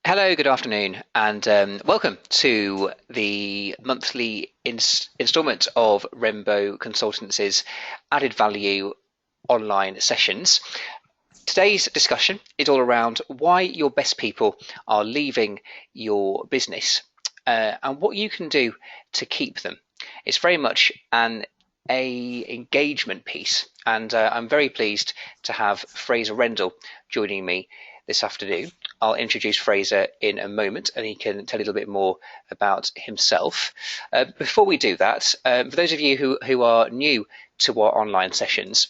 Hello, good afternoon, and welcome to the monthly instalment of Rembo Consultancy's Added Value online sessions. Today's discussion is all around why your best people are leaving your business and what you can do to keep them. It's very much an engagement piece, and I'm very pleased to have Fraser Rendell joining me this afternoon. I'll introduce Fraser in a moment and he can tell you a little bit more about himself. Before we do that, for those of you who are new to our online sessions,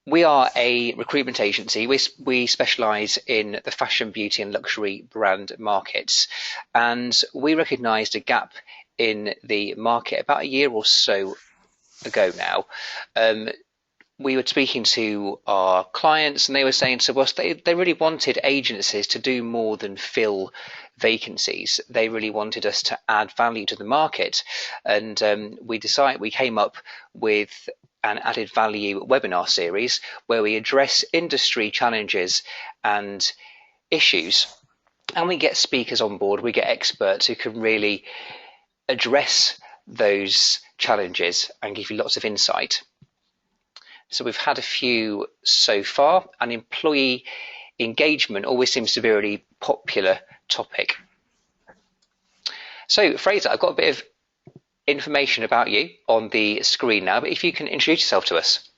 we are a recruitment agency. We specialise in the fashion, beauty and luxury brand markets, and we recognised a gap in the market about a year or so ago now. We were speaking to our clients and they were saying to us they really wanted agencies to do more than fill vacancies. They really wanted us to add value to the market, and we came up with an added value webinar series where we address industry challenges and issues, and we get speakers on board, we get experts who can really address those challenges and give you lots of insight. So we've had a few so far, and employee engagement always seems to be a really popular topic. So Fraser, I've got a bit of information about you on the screen now, but if you can introduce yourself to us.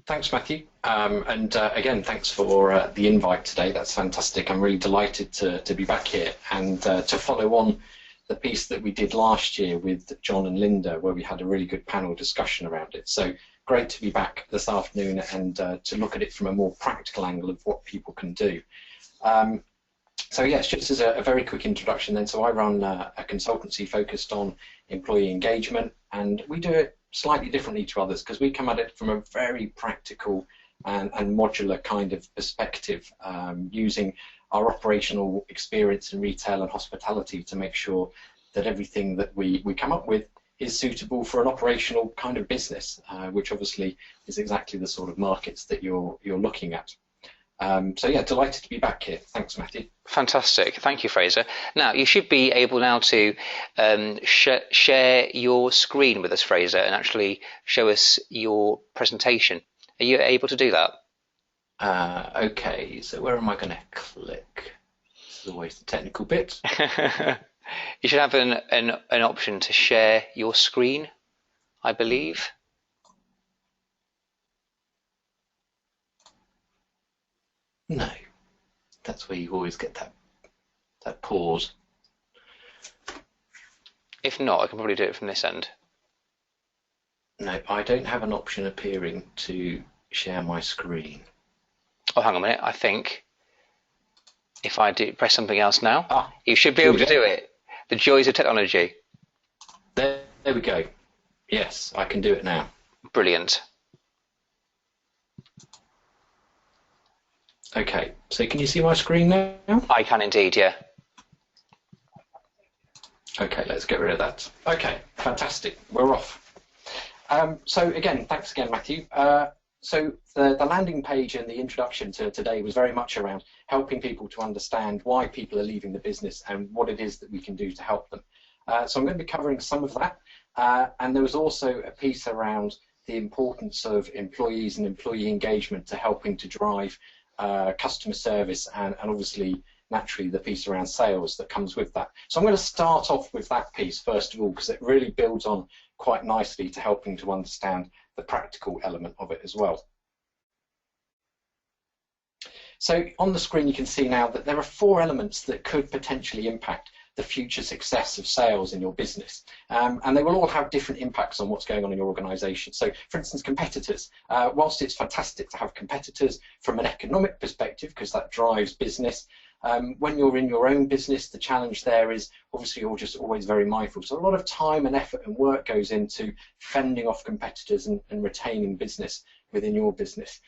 Thanks, Matthew. Again, thanks for the invite today. That's fantastic. I'm really delighted to be back here and to follow on the piece that we did last year with John and Linda, where we had a really good panel discussion around it. So great to be back this afternoon and to look at it from a more practical angle of what people can do. So yes, just as a very quick introduction then, so I run a consultancy focused on employee engagement, and we do it slightly differently to others because we come at it from a very practical and modular kind of perspective, using our operational experience in retail and hospitality to make sure that everything that we come up with is suitable for an operational kind of business, which obviously is exactly the sort of markets that you're looking at. So yeah, delighted to be back here. Thanks, Matthew. Fantastic. Thank you, Fraser. Now, you should be able now to share your screen with us, Fraser, and actually show us your presentation. Are you able to do that? Okay, so where am I going to click? This is always the technical bit. You should have an option to share your screen, I believe. No, that's where you always get that pause. If not, I can probably do it from this end. No, I don't have an option appearing to share my screen. Oh, hang on a minute. I think if I do press something else now, you should be able to do it. The joys of technology. There we go. Yes, I can do it now. Brilliant. Okay, so can you see my screen now? I can indeed, yeah. Okay, let's get rid of that. Okay, fantastic. We're off. So again, thanks again, Matthew. So the landing page and the introduction to today was very much around helping people to understand why people are leaving the business and what it is that we can do to help them. So I'm going to be covering some of that. And there was also a piece around the importance of employees and employee engagement to helping to drive customer service and obviously, naturally, the piece around sales that comes with that. So I'm going to start off with that piece first of all, because it really builds on quite nicely to helping to understand the practical element of it as well. So on the screen you can see now that there are 4 elements that could potentially impact the future success of sales in your business, and they will all have different impacts on what's going on in your organisation. So for instance, competitors. Whilst it's fantastic to have competitors from an economic perspective because that drives business, when you're in your own business, the challenge there is obviously you're just always very mindful. So a lot of time and effort and work goes into fending off competitors and retaining business within your business.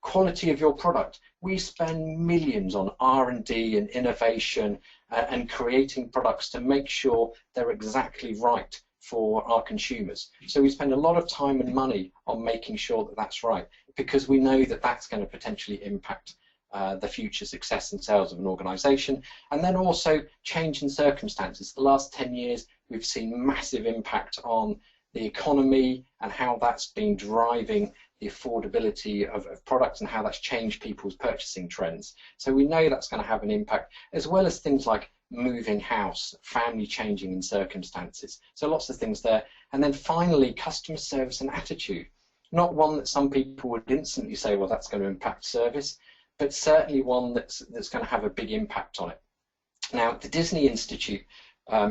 Quality of your product. We spend millions on R&D and innovation and creating products to make sure they're exactly right for our consumers. So we spend a lot of time and money on making sure that that's right, because we know that that's going to potentially impact the future success and sales of an organisation. And then also change in circumstances. The last 10 years, we've seen massive impact on the economy and how that's been driving the affordability of products and how that's changed people's purchasing trends. So we know that's going to have an impact, as well as things like moving house, family changing in circumstances. So lots of things there. And then finally, customer service and attitude. Not one that some people would instantly say, well, that's going to impact service, but certainly one that's going to have a big impact on it. Now, the Disney Institute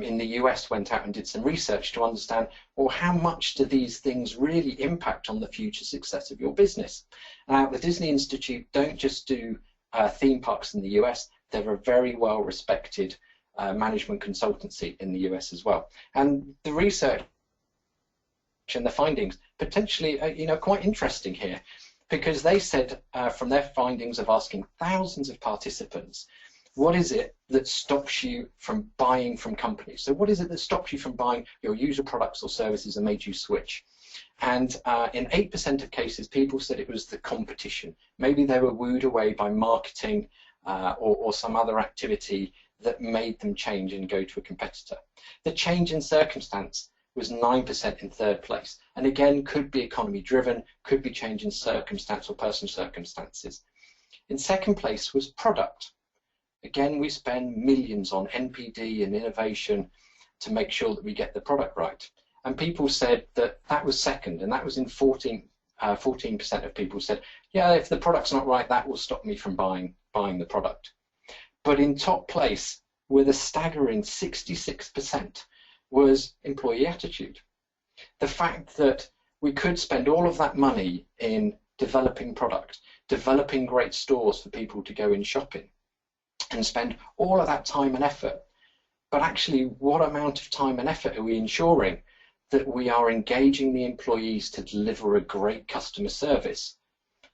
in the US went out and did some research to understand, well, how much do these things really impact on the future success of your business? Now, the Disney Institute don't just do theme parks in the US, they're a very well respected management consultancy in the US as well. And the research and the findings potentially are quite interesting here, because they said from their findings of asking thousands of participants, what is it that stops you from buying from companies? So what is it that stops you from buying your usual products or services and made you switch? And in 8% of cases, people said it was the competition. Maybe they were wooed away by marketing or some other activity that made them change and go to a competitor. The change in circumstance was 9% in third place. And again, could be economy driven, could be change in circumstance or personal circumstances. In second place was product. Again, we spend millions on NPD and innovation to make sure that we get the product right. And people said that that was second, and that was in 14% of people said, yeah, if the product's not right, that will stop me from buying the product. But in top place, with a staggering 66%, was employee attitude. The fact that we could spend all of that money in developing product, developing great stores for people to go in shopping, and spend all of that time and effort, but actually what amount of time and effort are we ensuring that we are engaging the employees to deliver a great customer service?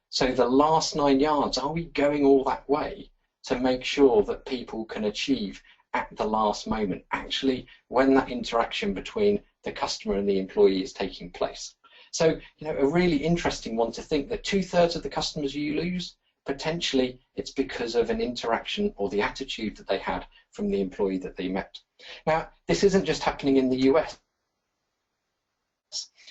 So the last 9 yards, are we going all that way to make sure that people can achieve at the last moment, actually when that interaction between the customer and the employee is taking place? So, a really interesting one to think that 2/3 of the customers you lose, potentially it's because of an interaction or the attitude that they had from the employee that they met. Now, this isn't just happening in the US.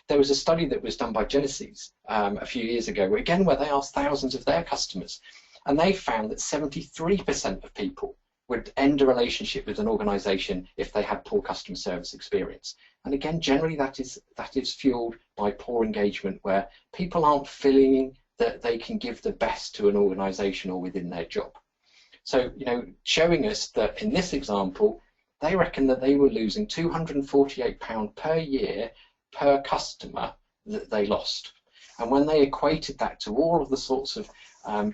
There was a study that was done by Genesis a few years ago, again, where they asked thousands of their customers, and they found that 73% of people would end a relationship with an organization if they had poor customer service experience. And again, generally that is fueled by poor engagement, where people aren't feeling that they can give the best to an organization or within their job. So, showing us that in this example, they reckon that they were losing £248 per year per customer that they lost. And when they equated that to all of the sorts of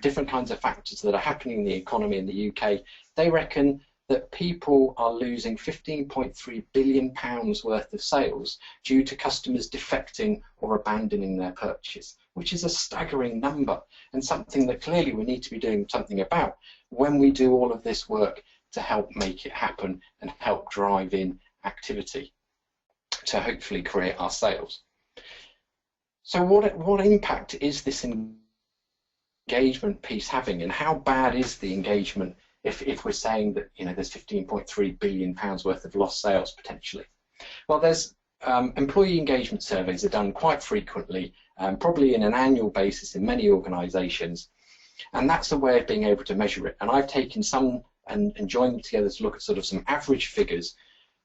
different kinds of factors that are happening in the economy in the UK, they reckon that people are losing £15.3 billion worth of sales due to customers defecting or abandoning their purchase, which is a staggering number, and something that clearly we need to be doing something about when we do all of this work to help make it happen and help drive in activity to hopefully create our sales. So what impact is this engagement piece having, and how bad is the engagement if we're saying that there's £15.3 billion worth of lost sales potentially? Well, there's employee engagement surveys are done quite frequently, probably in an annual basis in many organisations, and that's a way of being able to measure it. And I've taken some and joined them together to look at sort of some average figures,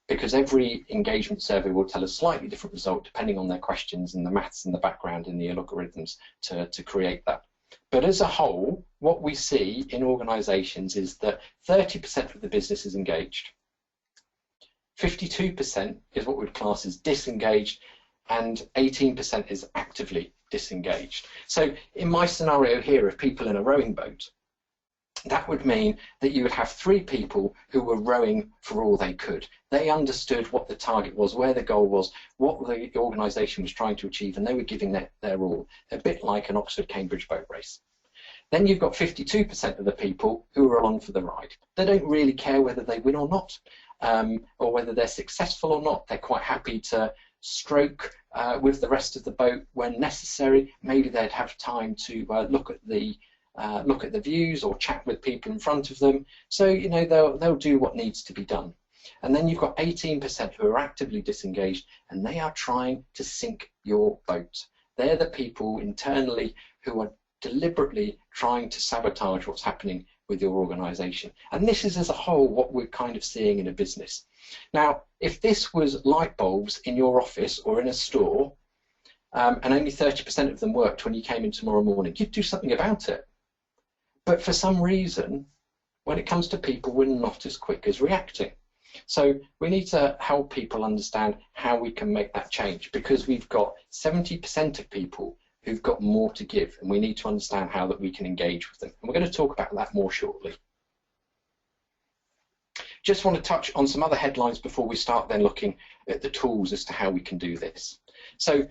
because every engagement survey will tell a slightly different result depending on their questions and the maths and the background and the algorithms to create that. But as a whole, what we see in organisations is that 30% of the business is engaged, 52% is what we'd class as disengaged, and 18% is actively disengaged. So in my scenario here of people in a rowing boat, that would mean that you would have 3 people who were rowing for all they could. They understood what the target was, where the goal was, what the organisation was trying to achieve, and they were giving their all, a bit like an Oxford-Cambridge boat race. Then you've got 52% of the people who are along for the ride. They don't really care whether they win or not, or whether they're successful or not. They're quite happy to stroke with the rest of the boat when necessary. Maybe they'd have time to look at the look at the views or chat with people in front of them. So, you know, they'll do what needs to be done. And then you've got 18% who are actively disengaged, and they are trying to sink your boat. They're the people internally who are deliberately trying to sabotage what's happening with your organization. And this is as a whole what we're kind of seeing in a business. Now, if this was light bulbs in your office or in a store, and only 30% of them worked when you came in tomorrow morning, you'd do something about it. But for some reason, when it comes to people, we're not as quick as reacting. So we need to help people understand how we can make that change, because we've got 70% of people who've got more to give, and we need to understand how that we can engage with them. And we're going to talk about that more shortly. Just want to touch on some other headlines before we start then looking at the tools as to how we can do this. So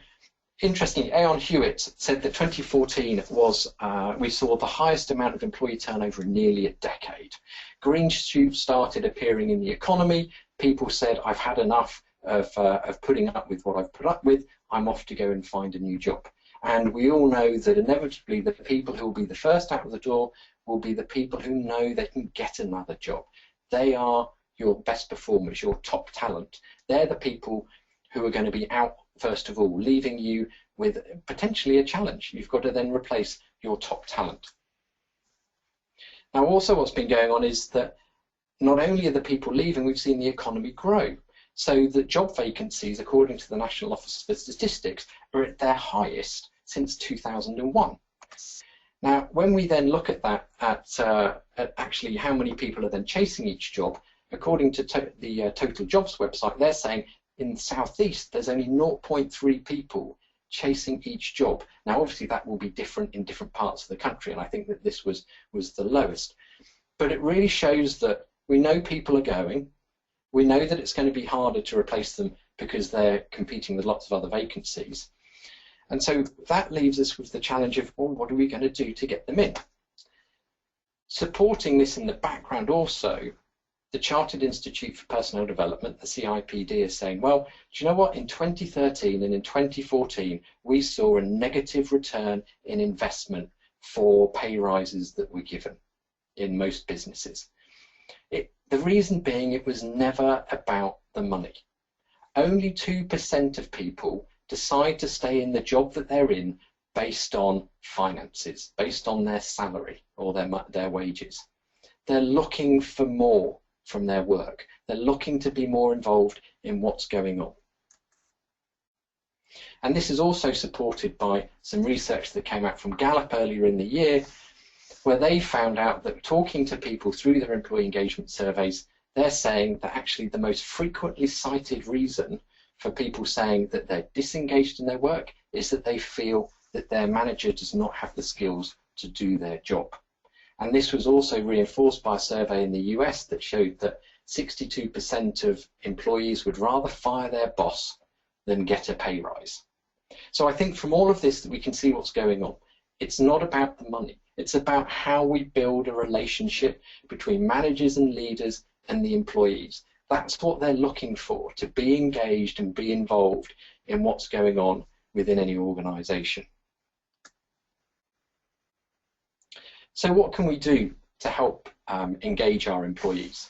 interestingly, Aon Hewitt said that 2014 was, we saw the highest amount of employee turnover in nearly a decade. Green shoots started appearing in the economy. People said, I've had enough of putting up with what I've put up with. I'm off to go and find a new job. And we all know that inevitably the people who will be the first out of the door will be the people who know they can get another job. They are your best performers, your top talent. They're the people who are going to be out first of all, leaving you with potentially a challenge. You've got to then replace your top talent. Now, also what's been going on is that not only are the people leaving, we've seen the economy grow. So the job vacancies, according to the National Office for Statistics, are at their highest since 2001. Now, when we then look at that, at actually how many people are then chasing each job, according to the Total Jobs website, they're saying in the southeast there's only 0.3 people chasing each job. Now, obviously that will be different in different parts of the country, and I think that this was the lowest. But it really shows that we know people are going. We know that it's going to be harder to replace them because they're competing with lots of other vacancies. And so that leaves us with the challenge of, well, what are we going to do to get them in? Supporting this in the background also, the Chartered Institute for Personnel Development, the CIPD, is saying, well, do you know what? In 2013 and in 2014, we saw a negative return in investment for pay rises that were given in most businesses. The reason being, it was never about the money. Only 2% of people decide to stay in the job that they're in based on finances, based on their salary or their wages. They're looking for more from their work. They're looking to be more involved in what's going on. And this is also supported by some research that came out from Gallup earlier in the year, where they found out that talking to people through their employee engagement surveys, they're saying that actually the most frequently cited reason for people saying that they're disengaged in their work is that they feel that their manager does not have the skills to do their job. And this was also reinforced by a survey in the US that showed that 62% of employees would rather fire their boss than get a pay rise. So I think from all of this that we can see what's going on. It's not about the money. It's about how we build a relationship between managers and leaders and the employees. That's what they're looking for, to be engaged and be involved in what's going on within any organization. So what can we do to help engage our employees?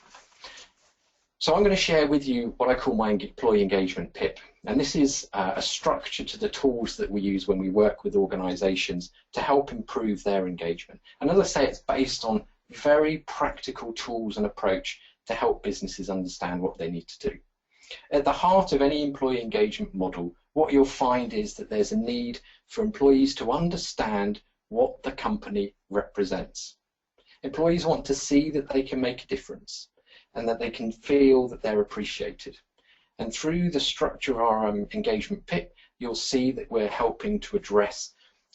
So I'm going to share with you what I call my employee engagement PIP. And this is a structure to the tools that we use when we work with organizations to help improve their engagement. And as I say, it's based on very practical tools and approach to help businesses understand what they need to do. At the heart of any employee engagement model, what you'll find is that there's a need for employees to understand what the company represents. Employees want to see that they can make a difference and that they can feel that they're appreciated. And through the structure of our engagement PIP, you'll see that we're helping to address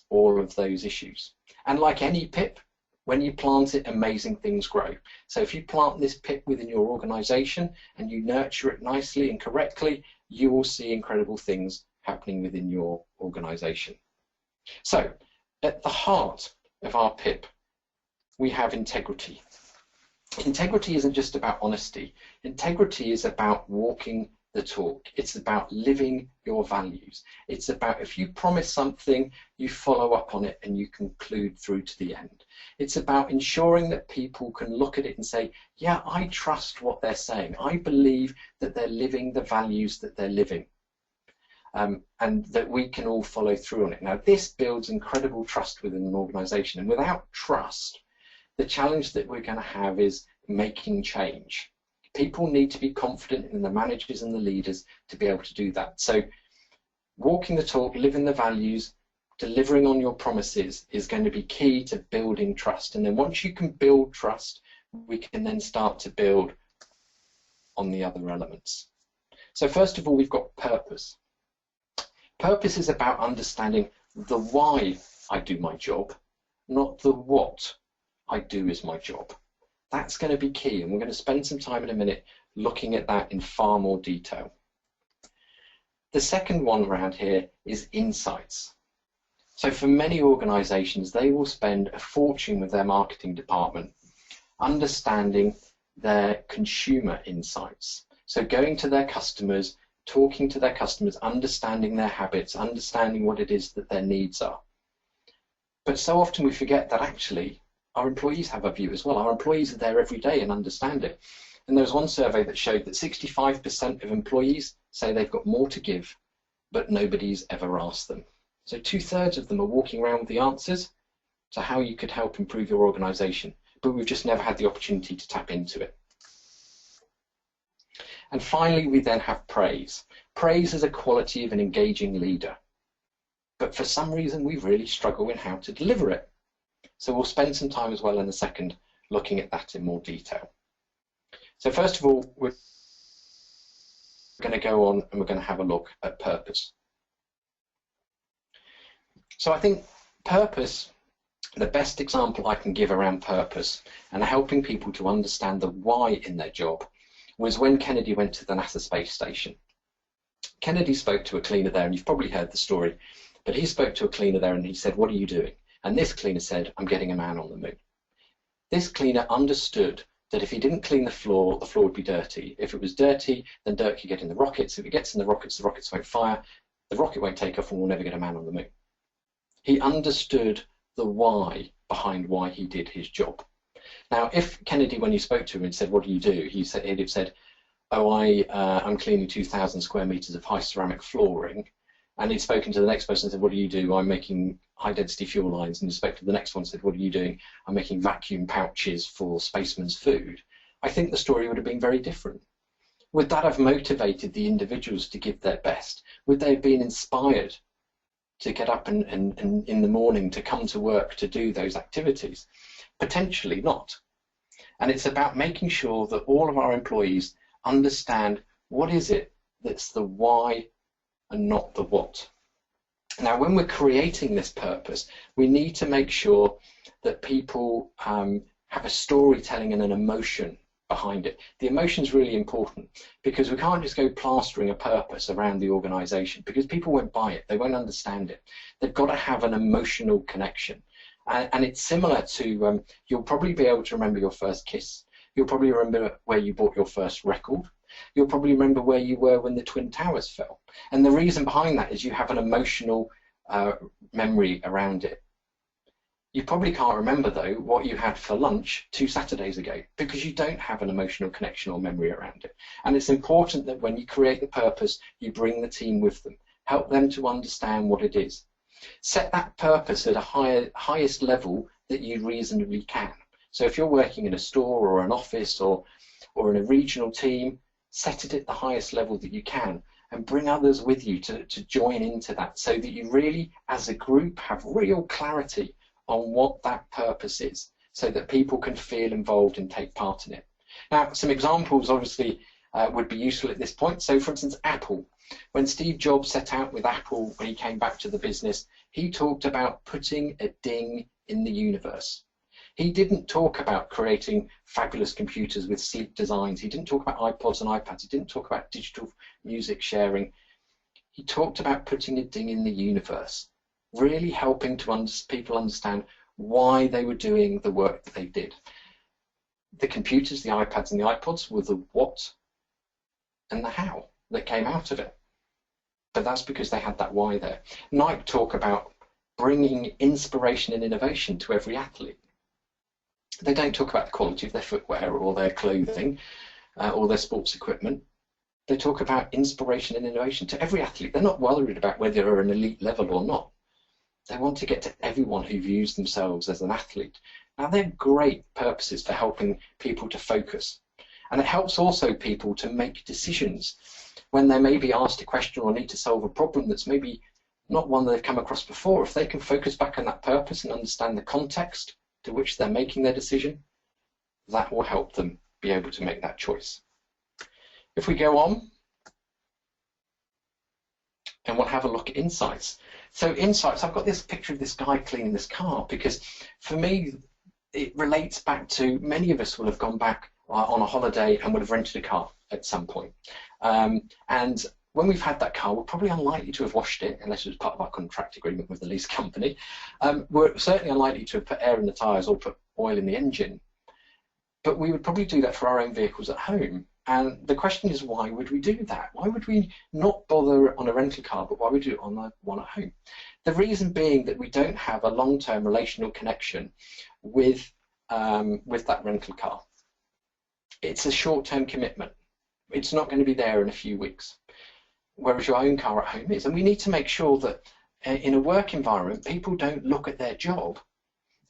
all of those issues. And like any PIP, when you plant it, amazing things grow. So if you plant this PIP within your organization and you nurture it nicely and correctly, you will see incredible things happening within your organization. So at the heart of our PIP, we have integrity. Integrity isn't just about honesty. Integrity is about walking the talk. It's about living your values. It's about, if you promise something, you follow up on it and you conclude through to the end. It's about ensuring that people can look at it and say, yeah, I trust what they're saying. I believe that they're living the values that they're living. And that we can all follow through on it. Now, this builds incredible trust within an organisation, and without trust, the challenge that we're going to have is making change. People need to be confident in the managers and the leaders to be able to do that. So walking the talk, living the values, delivering on your promises is going to be key to building trust. And then once you can build trust, we can then start to build on the other elements. So first of all, we've got purpose. Purpose is about understanding the why I do my job, not the what I do is my job. That's going to be key, and we're going to spend some time in a minute looking at that in far more detail. The second one around here is insights. So for many organisations, they will spend a fortune with their marketing department understanding their consumer insights. So going to their customers, talking to their customers, understanding their habits, understanding what it is that their needs are. But so often we forget that actually our employees have a view as well. Our employees are there every day and understand it. And there was one survey that showed that 65% of employees say they've got more to give, but nobody's ever asked them. So 2/3 of them are walking around with the answers to how you could help improve your organisation, but we've just never had the opportunity to tap into it. And finally, we then have praise. Praise is a quality of an engaging leader, but for some reason we really struggle in how to deliver it. So we'll spend some time as well in a second looking at that in more detail. So first of all, we're going to go on and we're going to have a look at purpose. So I think purpose, the best example I can give around purpose and helping people to understand the why in their job was when Kennedy went to the NASA space station. Kennedy spoke to a cleaner there, and you've probably heard the story, but he spoke to a cleaner there and he said, "What are you doing?" And this cleaner said, "I'm getting a man on the moon." This cleaner understood that if he didn't clean the floor would be dirty. If it was dirty, then dirt could get in the rockets. If it gets in the rockets won't fire, the rocket won't take off, and we'll never get a man on the moon. He understood the why behind why he did his job. Now, if Kennedy, when you spoke to him and said, "What do you do?" he'd have said, "Oh, I'm cleaning 2,000 square meters of high ceramic flooring." And he'd spoken to the next person and said, "What do you do?" "I'm making high density fuel lines." And he spoke to the next one and said, "What are you doing?" "I'm making vacuum pouches for spacemen's food." I think the story would have been very different. Would that have motivated the individuals to give their best? Would they have been inspired to get up and in the morning to come to work to do those activities? Potentially not. And it's about making sure that all of our employees understand what is it that's the why and not the what. Now, when we're creating this purpose, we need to make sure that people have a storytelling and an emotion behind it. The emotion is really important because we can't just go plastering a purpose around the organisation because people won't buy it, they won't understand it. They've got to have an emotional connection. And it's similar to, you'll probably be able to remember your first kiss. You'll probably remember where you bought your first record. You'll probably remember where you were when the Twin Towers fell. And the reason behind that is you have an emotional memory around it. You probably can't remember, though, what you had for lunch 2 Saturdays ago because you don't have an emotional connection or memory around it. And it's important that when you create the purpose, you bring the team with them. Help them to understand what it is. Set that purpose at a highest level that you reasonably can. So if you're working in a store or an office or in a regional team, set it at the highest level that you can and bring others with you to join into that so that you really, as a group, have real clarity on what that purpose is so that people can feel involved and take part in it. Now, some examples obviously would be useful at this point. So, for instance, Apple. When Steve Jobs set out with Apple, when he came back to the business, he talked about putting a ding in the universe. He didn't talk about creating fabulous computers with sleek designs. He didn't talk about iPods and iPads. He didn't talk about digital music sharing. He talked about putting a ding in the universe, really helping people understand why they were doing the work that they did. The computers, the iPads and the iPods were the what and the how. that came out of it. But that's because they had that why there. Nike talk about bringing inspiration and innovation to every athlete. They don't talk about the quality of their footwear or their clothing or their sports equipment. They talk about inspiration and innovation to every athlete. They're not worried about whether they're an elite level or not. They want to get to everyone who views themselves as an athlete. Now, they're great purposes for helping people to focus. And it helps also people to make decisions when they may be asked a question or need to solve a problem that's maybe not one that they've come across before. If they can focus back on that purpose and understand the context to which they're making their decision, that will help them be able to make that choice. If we go on, and we'll have a look at insights. So insights, I've got this picture of this guy cleaning this car because for me, it relates back to many of us will have gone back on a holiday and would have rented a car at some point. And when we've had that car, we're probably unlikely to have washed it unless it was part of our contract agreement with the lease company. We're certainly unlikely to have put air in the tyres or put oil in the engine. But we would probably do that for our own vehicles at home. And the question is, why would we do that? Why would we not bother on a rental car, but why would we do it on the one at home? The reason being that we don't have a long-term relational connection with that rental car. It's a short-term commitment. It's not going to be there in a few weeks, whereas your own car at home is. And we need to make sure that in a work environment, people don't look at their job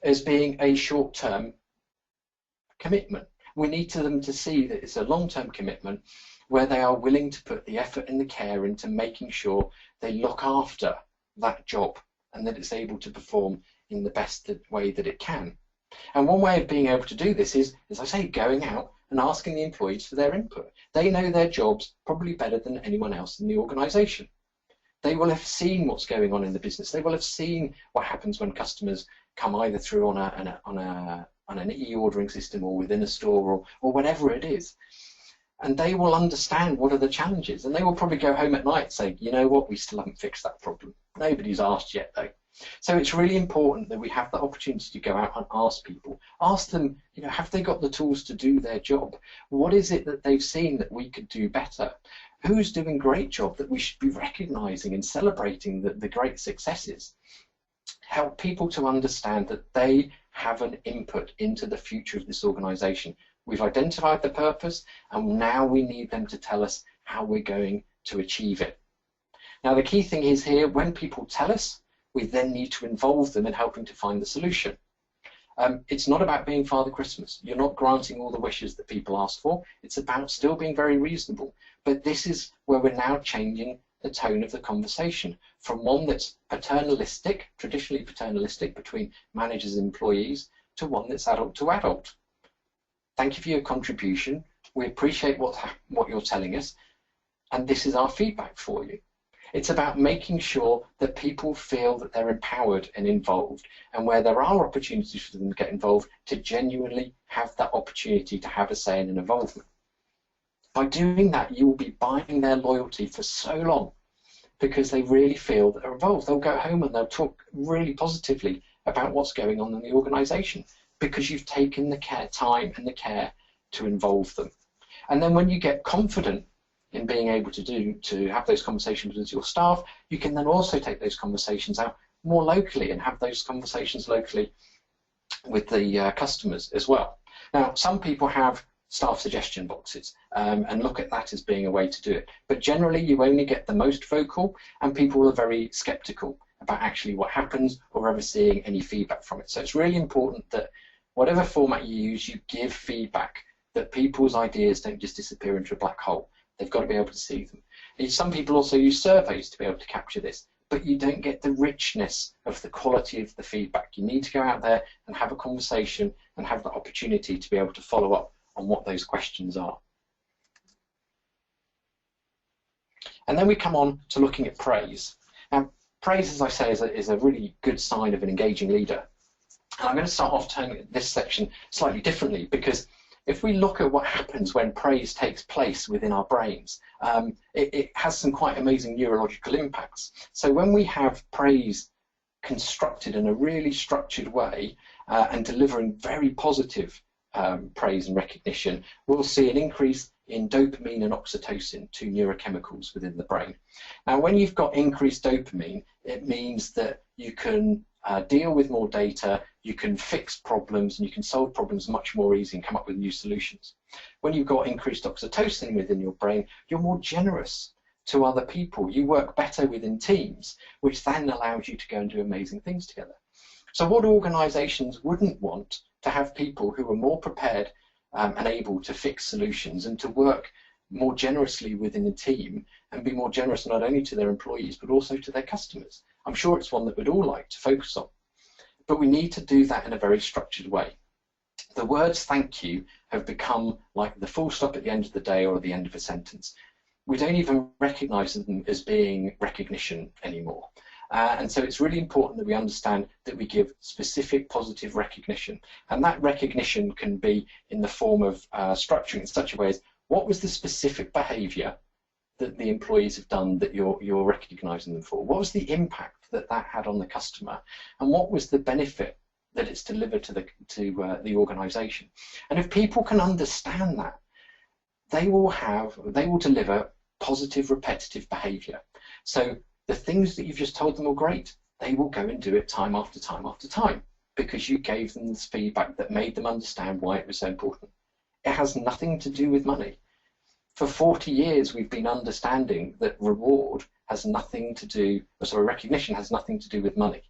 as being a short-term commitment. We need them to see that it's a long-term commitment where they are willing to put the effort and the care into making sure they look after that job and that it's able to perform in the best way that it can. And one way of being able to do this is, as I say, going out and asking the employees for their input. They know their jobs probably better than anyone else in the organisation. They will have seen what's going on in the business. They will have seen what happens when customers come either through on an e-ordering system or within a store or whatever it is. And they will understand what are the challenges. And they will probably go home at night and say, you know what, we still haven't fixed that problem. Nobody's asked yet though. So it's really important that we have the opportunity to go out and ask people. Ask them, you know, have they got the tools to do their job? What is it that they've seen that we could do better? Who's doing a great job that we should be recognising and celebrating the great successes? Help people to understand that they have an input into the future of this organisation. We've identified the purpose and now we need them to tell us how we're going to achieve it. Now the key thing is here, when people tell us, we then need to involve them in helping to find the solution. It's not about being Father Christmas. You're not granting all the wishes that people ask for. It's about still being very reasonable. But this is where we're now changing the tone of the conversation from one that's paternalistic, traditionally paternalistic between managers and employees, to one that's adult to adult. Thank you for your contribution. We appreciate what you're telling us, and this is our feedback for you. It's about making sure that people feel that they're empowered and involved, and where there are opportunities for them to get involved, to genuinely have that opportunity to have a say and an involvement. By doing that, you will be buying their loyalty for so long because they really feel that they're involved. They'll go home and they'll talk really positively about what's going on in the organisation because you've taken the time and the care to involve them. And then when you get confident in being able to have those conversations with your staff, you can then also take those conversations out more locally and have those conversations locally with the customers as well. Now, some people have staff suggestion boxes and look at that as being a way to do it. But generally, you only get the most vocal, and people are very sceptical about actually what happens or ever seeing any feedback from it. So it's really important that whatever format you use, you give feedback, that people's ideas don't just disappear into a black hole. They've got to be able to see them. And some people also use surveys to be able to capture this, but you don't get the richness of the quality of the feedback. You need to go out there and have a conversation and have the opportunity to be able to follow up on what those questions are. And then we come on to looking at praise. Now, praise, as I say, is a really good sign of an engaging leader. And I'm going to start off turning this section slightly differently, because if we look at what happens when praise takes place within our brains, it has some quite amazing neurological impacts. So when we have praise constructed in a really structured way and delivering very positive praise and recognition, we'll see an increase in dopamine and oxytocin, two neurochemicals within the brain. Now, when you've got increased dopamine, it means that you can deal with more data, you can fix problems, and you can solve problems much more easily and come up with new solutions. When you've got increased oxytocin within your brain, you're more generous to other people. You work better within teams, which then allows you to go and do amazing things together. So what organisations wouldn't want to have people who are more prepared and able to fix solutions and to work more generously within a team and be more generous not only to their employees but also to their customers. I'm sure it's one that we'd all like to focus on. But we need to do that in a very structured way. The words thank you have become like the full stop at the end of the day or at the end of a sentence. We don't even recognise them as being recognition anymore. And so it's really important that we understand that we give specific positive recognition. And that recognition can be in the form of structuring in such a way as what was the specific behaviour that the employees have done that you're recognising them for? What was the impact that that had on the customer? And what was the benefit that it's delivered to the organisation? And if people can understand that, they will deliver positive repetitive behaviour. So the things that you've just told them are great, they will go and do it time after time after time because you gave them this feedback that made them understand why it was so important. It has nothing to do with money. For 40 years we've been understanding that reward has nothing to do, recognition has nothing to do with money.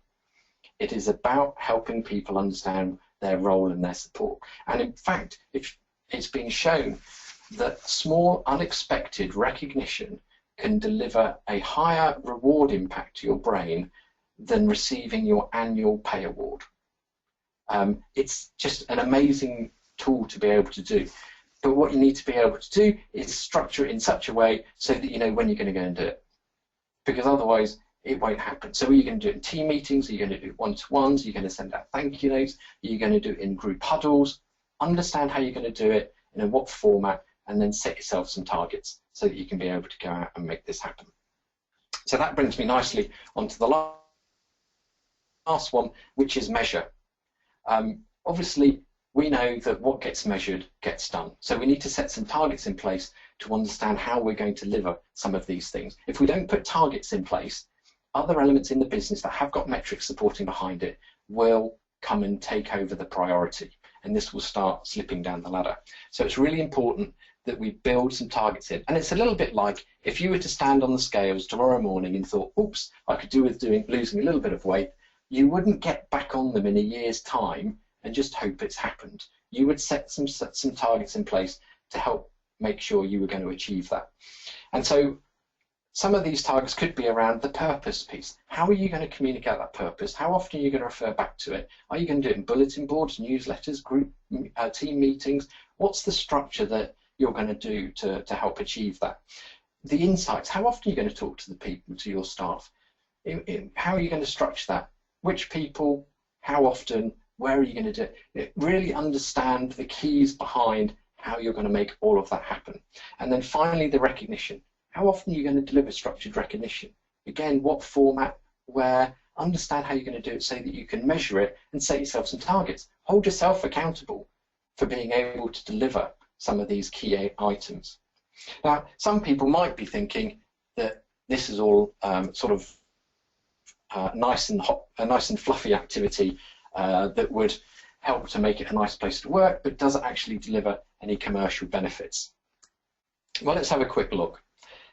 It is about helping people understand their role and their support. And in fact, it's been shown that small unexpected recognition can deliver a higher reward impact to your brain than receiving your annual pay award. It's just an amazing tool to be able to do. But what you need to be able to do is structure it in such a way so that you know when you're going to go and do it. Because otherwise it won't happen. So are you going to do it in team meetings? Are you going to do it one-to-ones? Are you going to send out thank you notes? Are you going to do it in group huddles? Understand how you're going to do it, and in what format, and then set yourself some targets so that you can be able to go out and make this happen. So that brings me nicely onto the last one, which is measure. Obviously, we know that what gets measured gets done. So we need to set some targets in place to understand how we're going to deliver some of these things. If we don't put targets in place, other elements in the business that have got metrics supporting behind it will come and take over the priority, and this will start slipping down the ladder. So it's really important that we build some targets in. And it's a little bit like if you were to stand on the scales tomorrow morning and thought, oops, I could do with losing a little bit of weight, you wouldn't get back on them in a year's time and just hope it's happened. You would set some targets in place to help make sure you were going to achieve that. And so some of these targets could be around the purpose piece. How are you going to communicate that purpose? How often are you going to refer back to it? Are you going to do it in bulletin boards, newsletters, group team meetings? What's the structure that you're going to do to help achieve that? The insights, how often are you going to talk to the people, to your staff? How are you going to structure that? Which people, how often, where are you going to do it? Really understand the keys behind how you're going to make all of that happen. And then finally, the recognition. How often are you going to deliver structured recognition? Again, what format, where, understand how you're going to do it so that you can measure it and set yourself some targets. Hold yourself accountable for being able to deliver some of these key items. Now, some people might be thinking that this is all nice and fluffy activity that would help to make it a nice place to work, but does it actually deliver any commercial benefits? Well, let's have a quick look.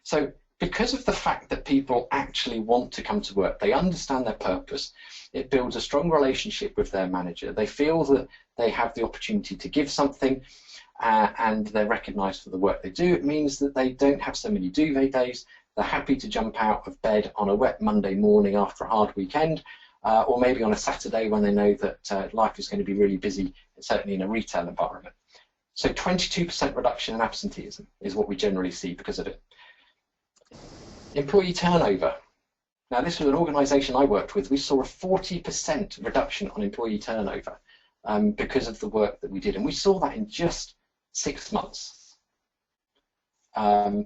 So, because of the fact that people actually want to come to work, they understand their purpose, it builds a strong relationship with their manager. They feel that they have the opportunity to give something, and they're recognised for the work they do. It means that they don't have so many duvet days. They're happy to jump out of bed on a wet Monday morning after a hard weekend, or maybe on a Saturday when they know that life is going to be really busy, certainly in a retail environment. So 22% reduction in absenteeism is what we generally see because of it. Employee turnover. Now, this was an organisation I worked with. We saw a 40% reduction on employee turnover because of the work that we did, and we saw that in just 6 months. And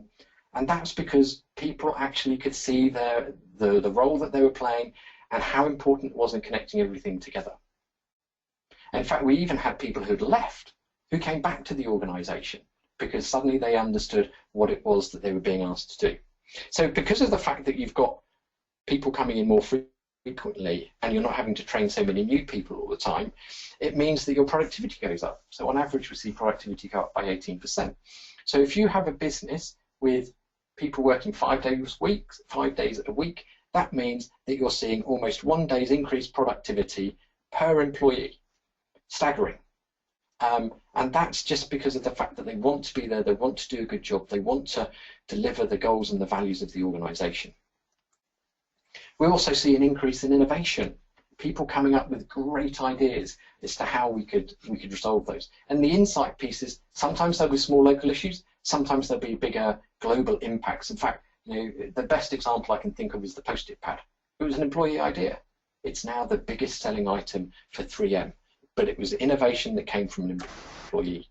that's because people actually could see the role that they were playing and how important it was in connecting everything together. In fact, we even had people who'd left who came back to the organisation because suddenly they understood what it was that they were being asked to do. So because of the fact that you've got people coming in more frequently and you're not having to train so many new people all the time, it means that your productivity goes up. So on average, we see productivity go up by 18%. So if you have a business with people working 5 days a week, that means that you're seeing almost 1 day's increased productivity per employee. Staggering. And that's just because of the fact that they want to be there, they want to do a good job, they want to deliver the goals and the values of the organisation. We also see an increase in innovation. People coming up with great ideas as to how we could resolve those. And the insight pieces, sometimes they'll be small local issues, sometimes they'll be bigger global impacts. In fact, the best example I can think of is the Post-it pad. It was an employee idea. It's now the biggest selling item for 3M, but it was innovation that came from an employee.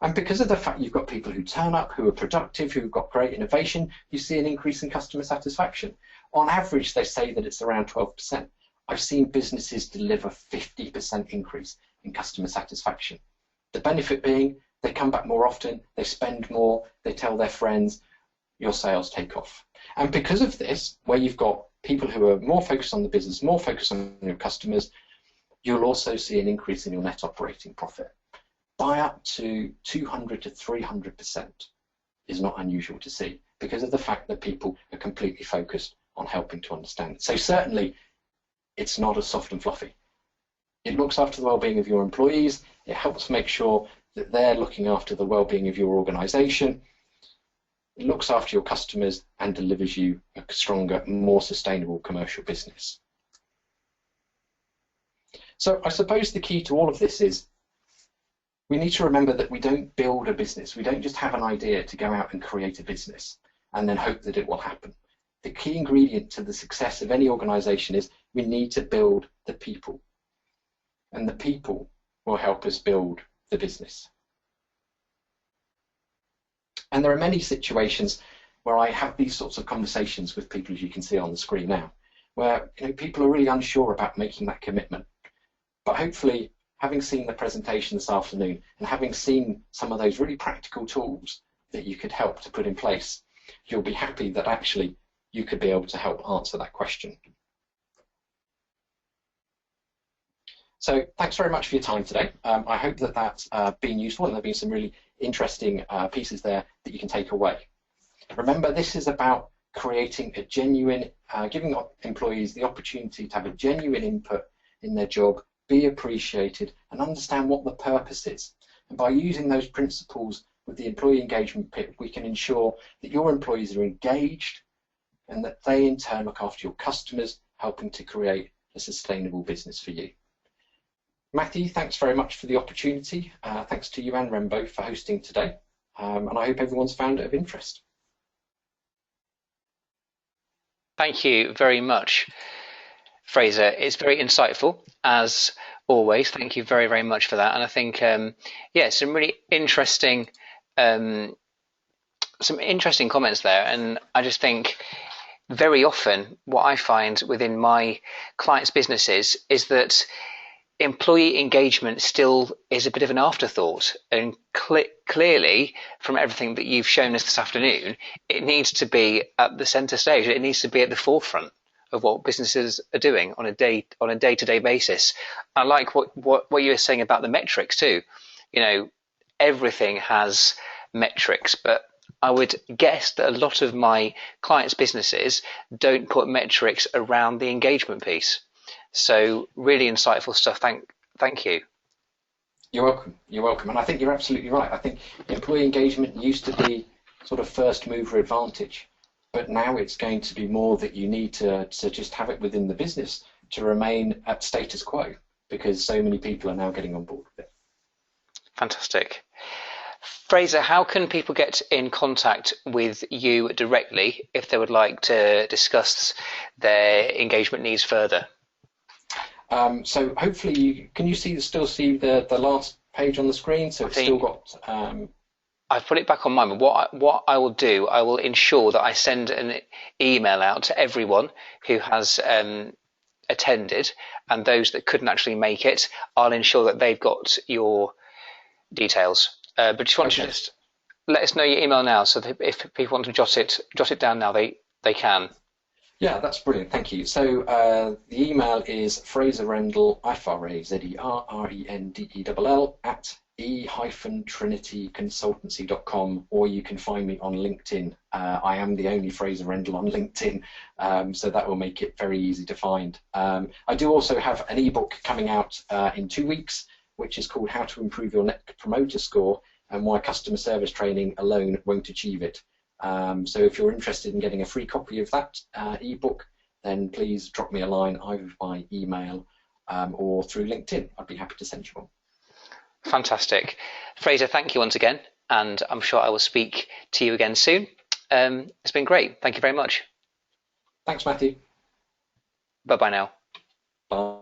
And because of the fact you've got people who turn up, who are productive, who've got great innovation, you see an increase in customer satisfaction. On average, they say that it's around 12%. I've seen businesses deliver 50% increase in customer satisfaction. The benefit being they come back more often, they spend more, they tell their friends, your sales take off. And because of this, where you've got people who are more focused on the business, more focused on your customers, you'll also see an increase in your net operating profit. By up to 200 to 300% is not unusual to see because of the fact that people are completely focused on helping to understand it. So certainly, it's not as soft and fluffy. It looks after the well-being of your employees, it helps make sure that they're looking after the well-being of your organisation, it looks after your customers and delivers you a stronger, more sustainable commercial business. So I suppose the key to all of this is we need to remember that we don't build a business. We don't just have an idea to go out and create a business and then hope that it will happen. The key ingredient to the success of any organisation is we need to build the people. And the people will help us build the business. And there are many situations where I have these sorts of conversations with people, as you can see on the screen now, where people are really unsure about making that commitment. But hopefully, having seen the presentation this afternoon and having seen some of those really practical tools that you could help to put in place, you'll be happy that actually you could be able to help answer that question. So thanks very much for your time today. I hope that that's been useful and there have been some really interesting pieces there that you can take away. Remember, this is about creating a genuine, giving employees the opportunity to have a genuine input in their job, be appreciated and understand what the purpose is. And by using those principles with the employee engagement pit, we can ensure that your employees are engaged and that they in turn look after your customers, helping to create a sustainable business for you. Matthew, thanks very much for the opportunity. Thanks to you and Rembo for hosting today. And I hope everyone's found it of interest. Thank you very much, Fraser. It's very insightful, as always. Thank you very, very much for that. And I think, yeah, some really interesting, comments there. And I just think very often what I find within my clients' businesses is that employee engagement still is a bit of an afterthought, and clearly from everything that you've shown us this afternoon, it needs to be at the centre stage. It needs to be at the forefront of what businesses are doing on a day-to-day basis. I like what you were saying about the metrics too. Everything has metrics, but I would guess that a lot of my clients' businesses don't put metrics around the engagement piece. So really insightful stuff. Thank you. You're welcome. You're welcome. And I think you're absolutely right. I think employee engagement used to be sort of first mover advantage, but now it's going to be more that you need to just have it within the business to remain at status quo, because so many people are now getting on board with it. Fantastic. Fraser, how can people get in contact with you directly if they would like to discuss their engagement needs further? So hopefully, can you still see the last page on the screen? So it's still got. I've put it back on mine. But what I will do, I will ensure that I send an email out to everyone who has attended, and those that couldn't actually make it, I'll ensure that they've got your details. But just want to just let us know your email now, so that if people want to jot it down now, they can. Yeah, that's brilliant. Thank you. So the email is FraserRendell, FraserRendell at e-trinityconsultancy.com, or you can find me on LinkedIn. I am the only Fraser Rendell on LinkedIn, so that will make it very easy to find. I do also have an ebook coming out in 2 weeks, which is called How to Improve Your Net Promoter Score and Why Customer Service Training Alone Won't Achieve It. So if you're interested in getting a free copy of that ebook, then please drop me a line either by email or through LinkedIn. I'd be happy to send you one. Fantastic. Fraser, thank you once again, and I'm sure I will speak to you again soon. It's been great. Thank you very much. Thanks, Matthew. Bye-bye now. Bye.